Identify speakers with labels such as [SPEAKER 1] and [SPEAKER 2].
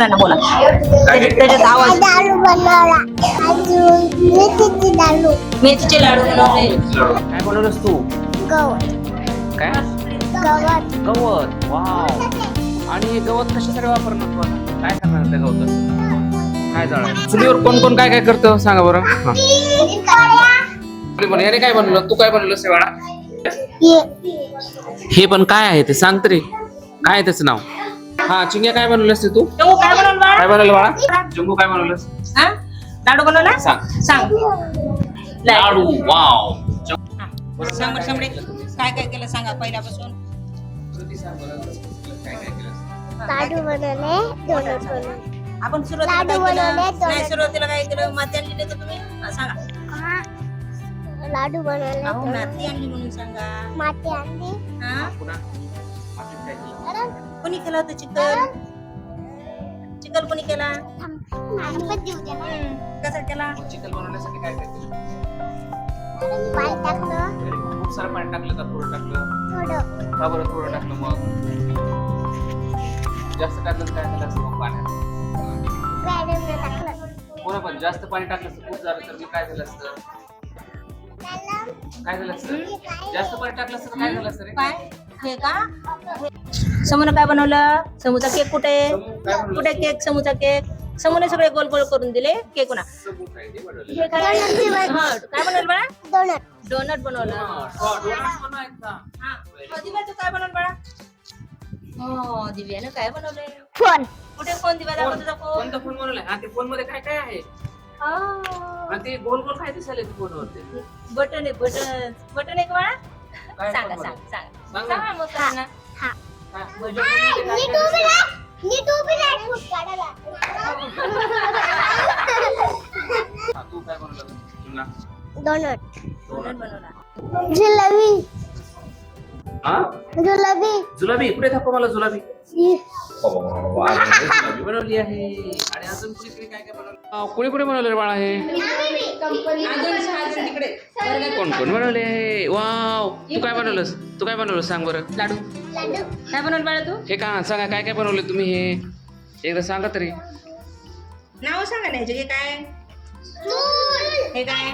[SPEAKER 1] दुसऱ्यांना बोला. त्याच्यात आवाज.
[SPEAKER 2] लाडू बनवला. अजून मेथीचे लाडू
[SPEAKER 1] बनवले.
[SPEAKER 3] काय बनवलंस तू?
[SPEAKER 2] गवत.
[SPEAKER 3] काय?
[SPEAKER 2] गवत.
[SPEAKER 3] गवत. वाव. आणि हे गवत कशासाठी वापरणार तू आता? काय करणार त्या गवत? काय जाळायचं? चुलीवर कोण कोण काय काय करतं सांगा बरं. याने काय बनवलं? तू काय बनवलंस बाळा? हे पण काय आहे ते सांग तरी. काय आहे त्याचं नाव? हा चिंग्या काय बनवलंस तू?
[SPEAKER 1] काय बनवलं बाळा?
[SPEAKER 3] काय बनवलं बाळा? जंबू काय बनवलंस?
[SPEAKER 1] लाडू बनवला.
[SPEAKER 3] सांग. लाडू. वाव.
[SPEAKER 1] सांग समडे काय काय केलं सांगा पहिल्यापासून.
[SPEAKER 2] लाडू बनवले. डोनट बनवले.
[SPEAKER 1] आपण सुरुवातीला काय केलं? माती आणली नाही तर तुम्ही सांगा.
[SPEAKER 2] लाडू बनवले.
[SPEAKER 1] माती आणली म्हणून सांगा.
[SPEAKER 2] माती आणली.
[SPEAKER 1] कोणी केला होतं चिकन? चिकन कोणी केला? कसा केला?
[SPEAKER 3] चिकन बनवण्यासाठी काय काय केलं?
[SPEAKER 2] पाणी टाकलं.
[SPEAKER 3] खूप सारं पाणी टाकलं का थोडं टाकलं?
[SPEAKER 2] थोडं.
[SPEAKER 3] का बरं थोडं टाकलं मग? जास्त टाकलं तर काय झालं असतं मग पाण्यात?
[SPEAKER 2] बॅडमिंटन टाकलं.
[SPEAKER 3] कोणा पण जास्त पाणी टाकलं असतं खूप झालं तर मग काय झालं असतं? काय झालं असतं? जास्त पाणी टाकलं असतं तर काय झालं असतं रे?
[SPEAKER 1] काय हे का? समून काय बनवलं? समूचा केक कुठे? कुठे केक? समूचा केक. समूने सगळे गोल गोल करून दिले केक ना. काय बनवलं बाळा?
[SPEAKER 2] डोनट.
[SPEAKER 1] डोनट बनवलं. दिव्याचं काय बनवलं बाळा? हो दिव्यानं काय बनवलंय?
[SPEAKER 2] फोन.
[SPEAKER 1] कुठे फोन? दिव्या दाखव तुझा फोन.
[SPEAKER 3] कोणता फोन बनवलाय? हा ते फोन मध्ये काय काय आहे? आणि ते गोल गोल काय दिसायला फोनवरती?
[SPEAKER 1] बटन आहे. बटन आहे का बाळा?
[SPEAKER 3] काय
[SPEAKER 1] सांगा
[SPEAKER 3] बटन?
[SPEAKER 1] सांगा मग सांगा.
[SPEAKER 3] तू काय बनवलं?
[SPEAKER 2] डोनट.
[SPEAKER 1] डोनट बनवला.
[SPEAKER 2] जिलेबी.
[SPEAKER 3] हा जुलाबी कुठे दाखव मला जुलाबी. जुलाबी बनवली आहे. आणि अजून कुणी काय काय बनवलं? कुणी कुणी बनवलं बाळा हे?
[SPEAKER 1] अजून तिकडे
[SPEAKER 3] कोण कोण बनवले? वाव. तू काय बनवलंस सांग बरं.
[SPEAKER 1] लाडू. काय बनवलं बाळा तू?
[SPEAKER 3] हे का सांगा काय काय बनवले तुम्ही हे एकदा सांगा तरी.
[SPEAKER 1] नाव सांगा ना ह्याचे. हे काय? हे काय?